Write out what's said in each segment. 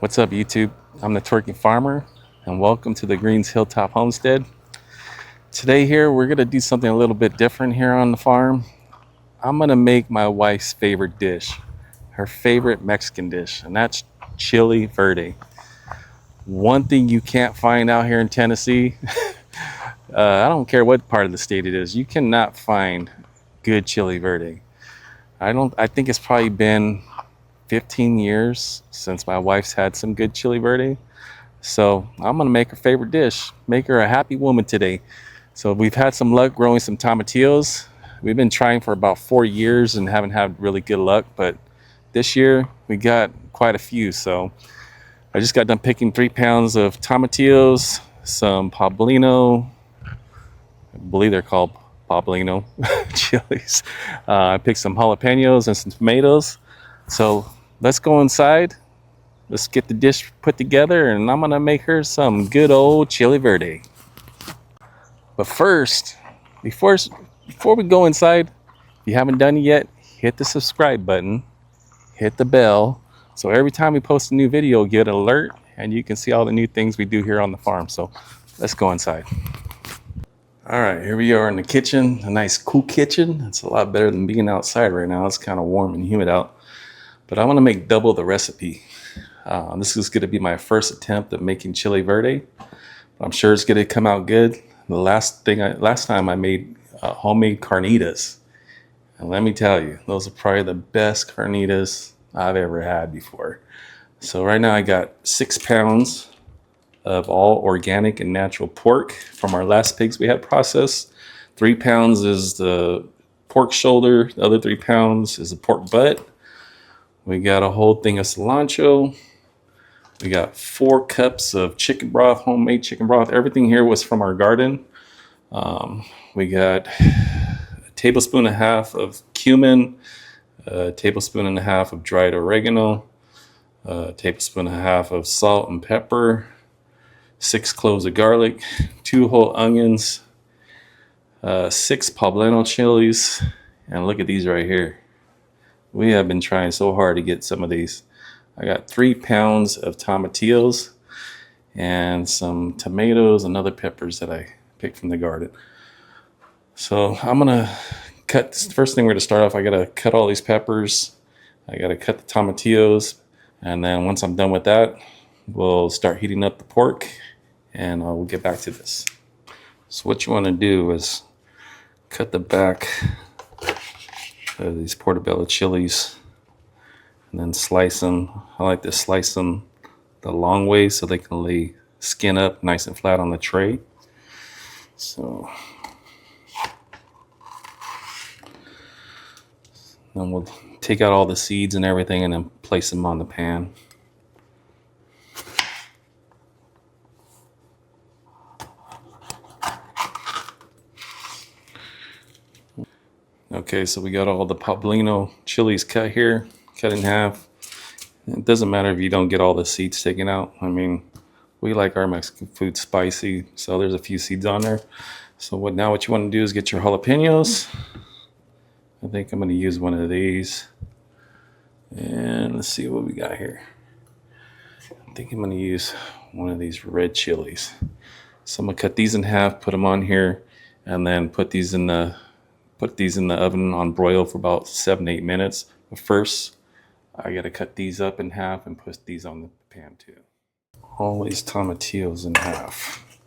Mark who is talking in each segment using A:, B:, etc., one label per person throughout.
A: What's up, YouTube? I'm the Twerking Farmer, and welcome to the Greens Hilltop Homestead. Today here, we're gonna do something a little bit different here on the farm. I'm gonna make my wife's favorite dish, her favorite Mexican dish, and that's Chili Verde. One thing you can't find out here in Tennessee, I don't care what part of the state it is, you cannot find good Chili Verde. I think it's probably been 15 years since my wife's had some good Chili Verde. So I'm gonna make her favorite dish, make her a happy woman today. So we've had some luck growing some tomatillos. We've been trying for about 4 years and haven't had really good luck, but this year we got quite a few. So I just got done picking 3 pounds of tomatillos, some poblano, I believe they're called poblano chilies. I picked some jalapenos and some tomatoes. So let's go inside. Let's get the dish put together, and I'm gonna make her some good old Chili Verde. But first, before we go inside, if you haven't done it yet, hit the subscribe button, hit the bell, so every time we post a new video, you get an alert, and you can see all the new things we do here on the farm. So let's go inside. All right, here we are in the kitchen, a nice cool kitchen. It's a lot better than being outside right now. It's kind of warm and humid out. But I want to make double the recipe. This is going to be my first attempt at making Chili Verde. I'm sure it's going to come out good. The last time I made homemade carnitas, and let me tell you, those are probably the best carnitas I've ever had before. So right now I got 6 pounds of all organic and natural pork from our last pigs we had processed. 3 pounds is the pork shoulder. The other 3 pounds is the pork butt. We got a whole thing of cilantro. We got 4 cups of chicken broth, homemade chicken broth. Everything here was from our garden. We got a tablespoon and a half of cumin, a tablespoon and a half of dried oregano, a tablespoon and a half of salt and pepper, 6 cloves of garlic, 2 whole onions, 6 poblano chilies, and look at these right here. We have been trying so hard to get some of these. I got 3 pounds of tomatillos and some tomatoes and other peppers that I picked from the garden. So I'm gonna cut, first thing we're gonna start off, I gotta cut all these peppers. I gotta cut the tomatillos. And then once I'm done with that, we'll start heating up the pork and we'll get back to this. So what you wanna do is cut the back these portobello chilies and then slice them. I like to slice them the long way so they can lay skin up nice and flat on the tray. So then we'll take out all the seeds and everything and then place them on the pan. Okay, so we got all the poblano chilies cut here, cut in half. It doesn't matter if you don't get all the seeds taken out. I mean, we like our Mexican food spicy, so there's a few seeds on there. So what you want to do is get your jalapenos. I think I'm going to use one of these. And let's see what we got here. I think I'm going to use one of these red chilies. So I'm going to cut these in half, put them on here, and then put these in the oven on broil for about 7-8 minutes. But first, I gotta cut these up in half and put these on the pan too. All these tomatillos in half.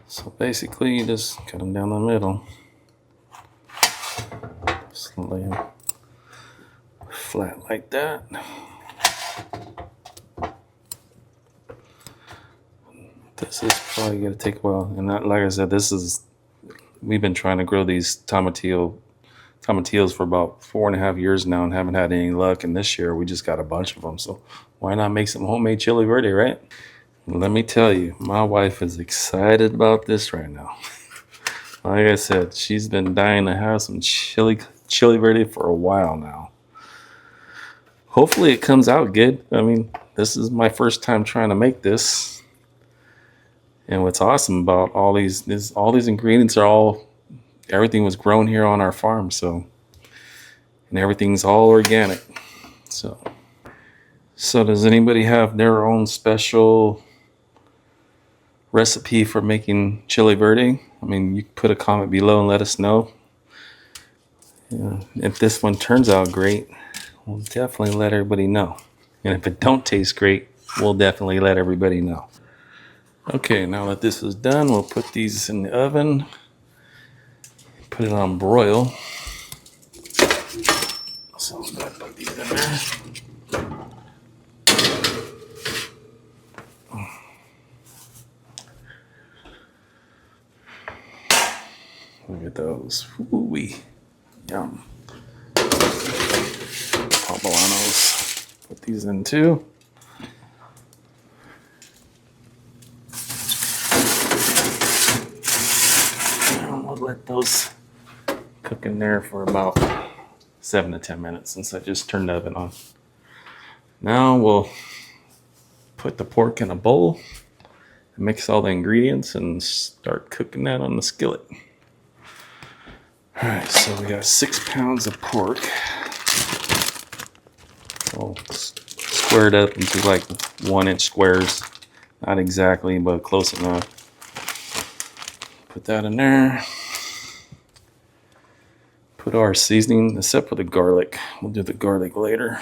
A: So basically, you just cut them down the middle. Just lay them flat like that. This is probably gonna take a while. And like I said, we've been trying to grow these tomatillos for about 4.5 years now and haven't had any luck. And this year we just got a bunch of them. So why not make some homemade Chili Verde, right? Let me tell you, my wife is excited about this right now. Like I said, she's been dying to have some Chili Verde for a while now. Hopefully it comes out good. I mean, this is my first time trying to make this. And what's awesome about all these ingredients everything was grown here on our farm, so, and everything's all organic. So So does anybody have their own special recipe for making chili verde? I mean, you can put a comment below and let us know. If this one turns out great, we'll definitely let everybody know. And if it don't taste great, we'll definitely let everybody know. Okay, now that this is done, we'll put these in the oven. Put it on broil. So I'm gonna put these in there. Look at those. Ooh-wee. Yum. Poblanos. Put these in too. And we'll let those cook in there for about 7 to 10 minutes since I just turned the oven on. Now we'll put the pork in a bowl, mix all the ingredients, and start cooking that on the skillet. All right, so we got 6 pounds of pork. I'll square it up into like 1-inch squares. Not exactly, but close enough. Put that in there. Put our seasoning, except for the garlic. We'll do the garlic later.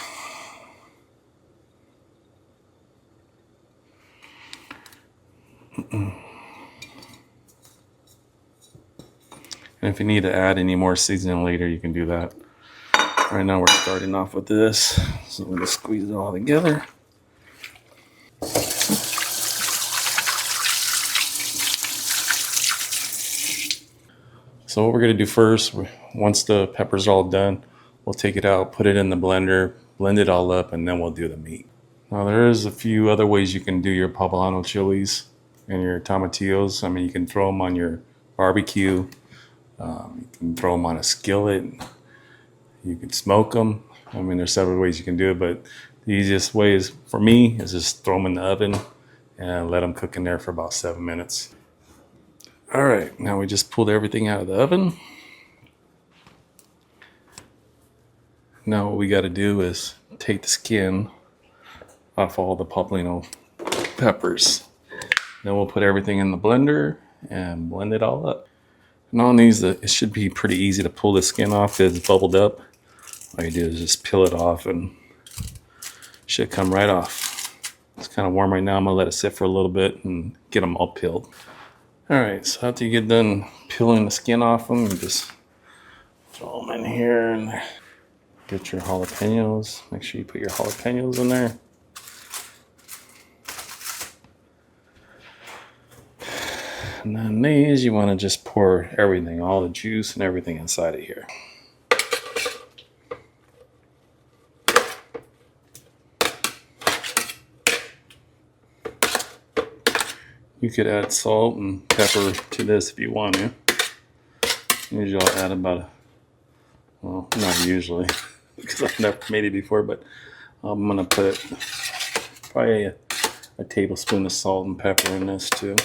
A: And if you need to add any more seasoning later, you can do that. Right now we're starting off with this. So we'll just squeeze it all together. So what we're gonna do first, once the peppers are all done, we'll take it out, put it in the blender, blend it all up, and then we'll do the meat. Now there is a few other ways you can do your poblano chilies and your tomatillos. I mean, you can throw them on your barbecue. You can throw them on a skillet. You can smoke them. I mean, there's several ways you can do it, but the easiest way is, for me, is just throw them in the oven and let them cook in there for about 7 minutes. All right, now we just pulled everything out of the oven. Now what we got to do is take the skin off all the poblano peppers. Then we'll put everything in the blender and blend it all up. And on these, it should be pretty easy to pull the skin off because it's bubbled up. All you do is just peel it off and it should come right off. It's kind of warm right now. I'm gonna let it sit for a little bit and get them all peeled. All right, so after you get done peeling the skin off them, you just throw them in here and get your jalapenos. Make sure you put your jalapenos in there. And then these, you want to just pour everything, all the juice and everything inside of here. You could add salt and pepper to this if you want to. Usually I'll add about, well, not usually, because I've never made it before, but I'm gonna put probably a tablespoon of salt and pepper in this too.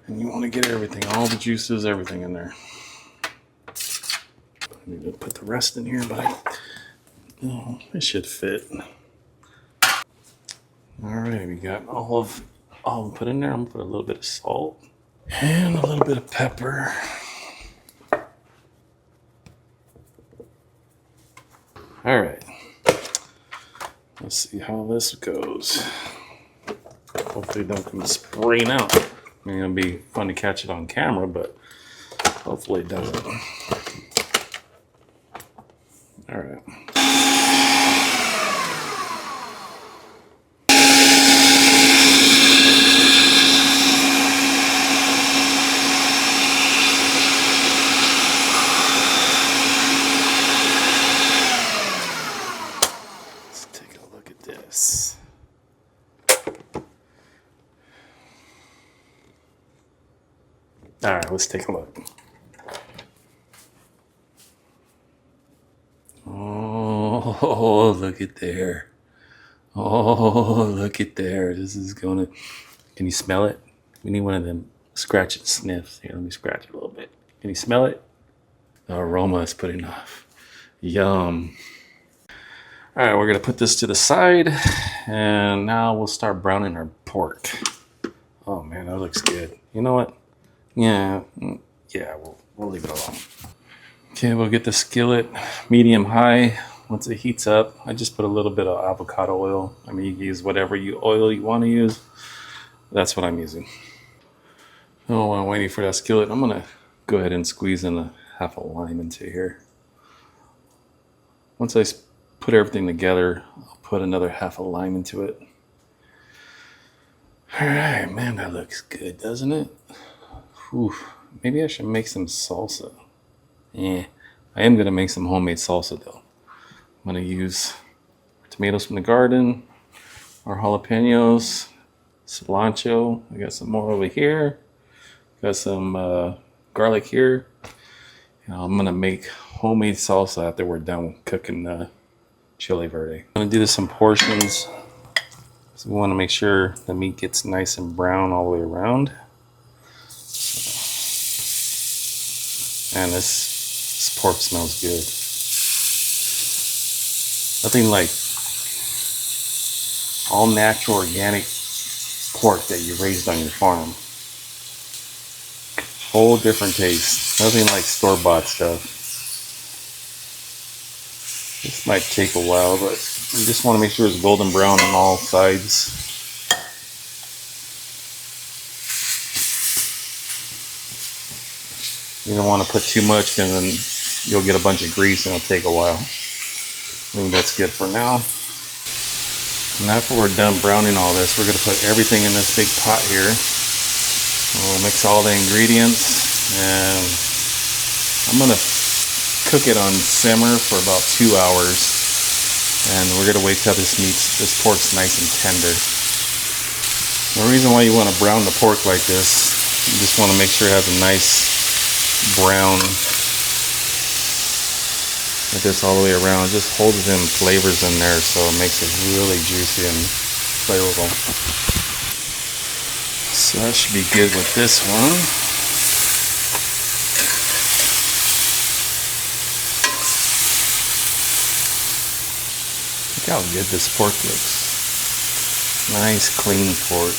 A: And you want to get everything, all the juices, everything in there. I need to put the rest in here, but it should fit. All right, we got all of them put in there. I'm gonna put a little bit of salt and a little bit of pepper. All right, let's see how this goes. Hopefully it don't come spraying out. I mean, it'll be fun to catch it on camera, but hopefully it doesn't. All right. Let's take a look at this. All right, let's take a look. Oh, look at there. Oh, look at there. This is gonna, can you smell it? We need one of them scratch and sniffs. Here, let me scratch it a little bit. Can you smell it? The aroma is putting off. Yum. All right, we're gonna put this to the side, and now we'll start browning our pork. Oh man, that looks good. You know what? Yeah, we'll leave it alone. Okay, we'll get the skillet medium high. Once it heats up, I just put a little bit of avocado oil. I mean, you can use whatever oil you want to use. That's what I'm using. Oh, while I'm waiting for that skillet, I'm gonna go ahead and squeeze in a half a lime into here. Once I put everything together, I'll put another half a lime into it. All right, man, that looks good, doesn't it? Whew. Maybe I should make some salsa. I am gonna make some homemade salsa though. I'm gonna use tomatoes from the garden, our jalapenos, cilantro. I got some more over here. Got some garlic here. I'm gonna make homemade salsa after we're done cooking chili verde. I'm gonna do this in portions. So we want to make sure the meat gets nice and brown all the way around. And this pork smells good. Nothing like all natural organic pork that you raised on your farm. Whole different taste. Nothing like store-bought stuff. This might take a while, but you just want to make sure it's golden brown on all sides. You don't want to put too much, because then you'll get a bunch of grease and it'll take a while. I think that's good for now. And after we're done browning all this, we're going to put everything in this big pot here. We'll mix all the ingredients, and I'm going to cook it on simmer for about 2 hours. And we're going to wait till this pork's nice and tender. The reason why you want to brown the pork like this, you just want to make sure it has a nice brown like this all the way around. It just holds them flavors in there, so it makes it really juicy and flavorful. So that should be good with this one. Look how good this pork looks. Nice clean pork.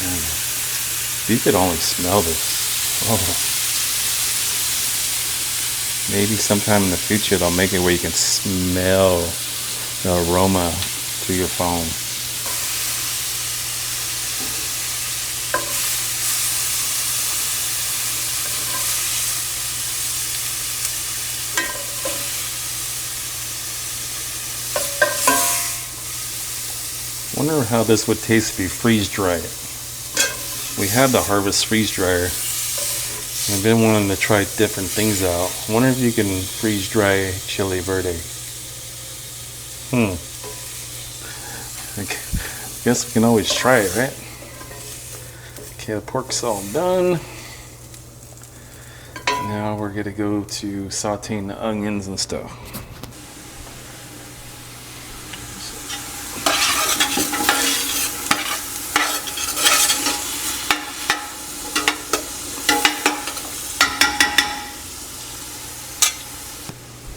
A: And you could only smell this. Oh. Maybe sometime in the future they'll make it where you can smell the aroma through your phone. Wonder how this would taste if you freeze dry it. We have the Harvest freeze dryer. I've been wanting to try different things out. I wonder if you can freeze dry chili verde. I guess we can always try it, right? Okay, the pork's all done. Now we're gonna go to sauteing the onions and stuff.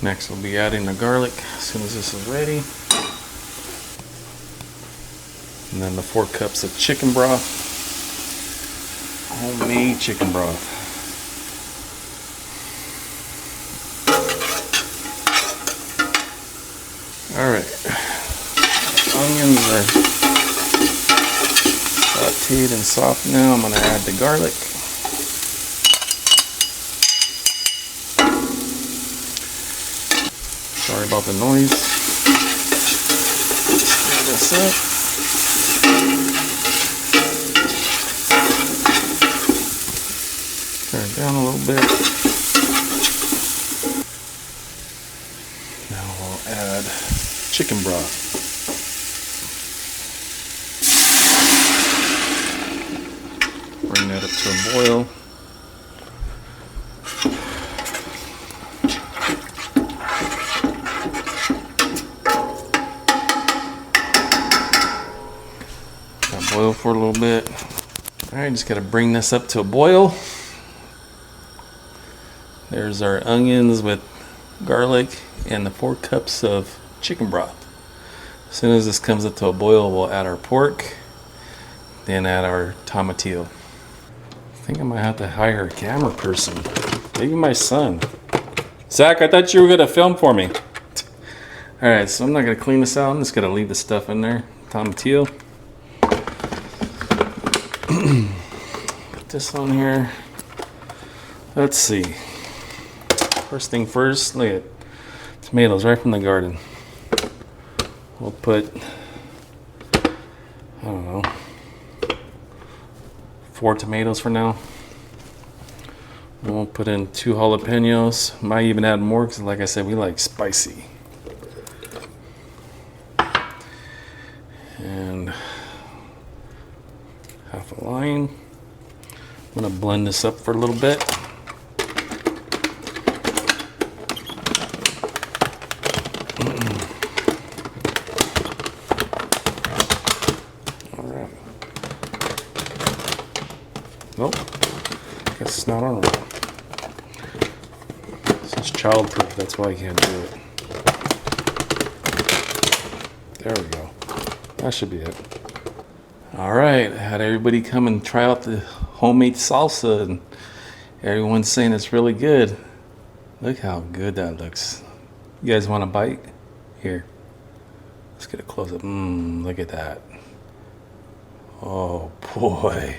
A: Next we'll be adding the garlic as soon as this is ready. And then the 4 cups of chicken broth. Homemade chicken broth. Alright. Onions are sauteed and soft now. I'm going to add the garlic. Sorry about the noise. Stir this up. Turn it down a little bit. Now we'll add chicken broth. Bring that up to a boil. Boil for a little bit. Alright, just gotta bring this up to a boil. There's our onions with garlic and the 4 cups of chicken broth. As soon as this comes up to a boil, we'll add our pork, then add our tomatillo. I think I might have to hire a camera person. Maybe my son. Zach, I thought you were gonna film for me. Alright, so I'm not gonna clean this out. I'm just gonna leave the stuff in there. Tomatillo. Put this on here. Let's see. First thing first, look at tomatoes right from the garden. We'll put, I don't know, 4 tomatoes for now. We'll put in 2 jalapenos. Might even add more because, like I said, we like spicy. And half a lime. I'm gonna blend this up for a little bit. Nope, guess it's not on right. This is childproof, that's why I can't do it. There we go. That should be it. Alright, I had everybody come and try out the homemade salsa, and everyone's saying it's really good. Look how good that looks. You guys want a bite? Here. Let's get a close up. Look at that. Oh boy.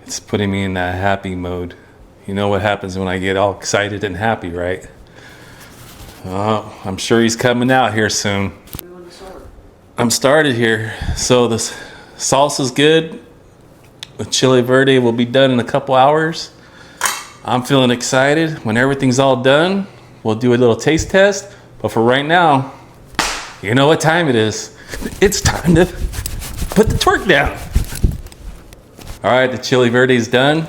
A: It's putting me in that happy mode. You know what happens when I get all excited and happy, right? Oh, I'm sure he's coming out here soon. I'm started here. So the salsa's good. The Chili Verde will be done in a couple hours. I'm feeling excited. When everything's all done, we'll do a little taste test. But for right now, you know what time it is. It's time to put the twerk down. All right, the Chili Verde is done.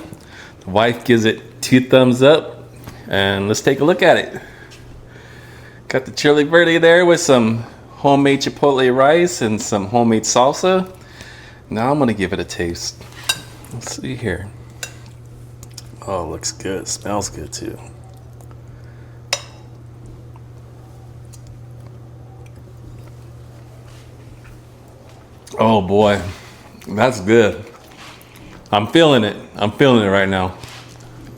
A: The wife gives it 2 thumbs up, and let's take a look at it. Got the Chili Verde there with some homemade chipotle rice and some homemade salsa. Now I'm gonna give it a taste. Let's see here. Oh, looks good, smells good too. Oh boy, that's good. I'm feeling it. I'm feeling it right now.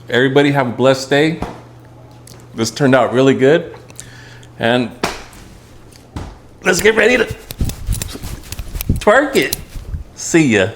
A: Everybody have a blessed day. This turned out really good. And let's get ready to twerk it. See ya.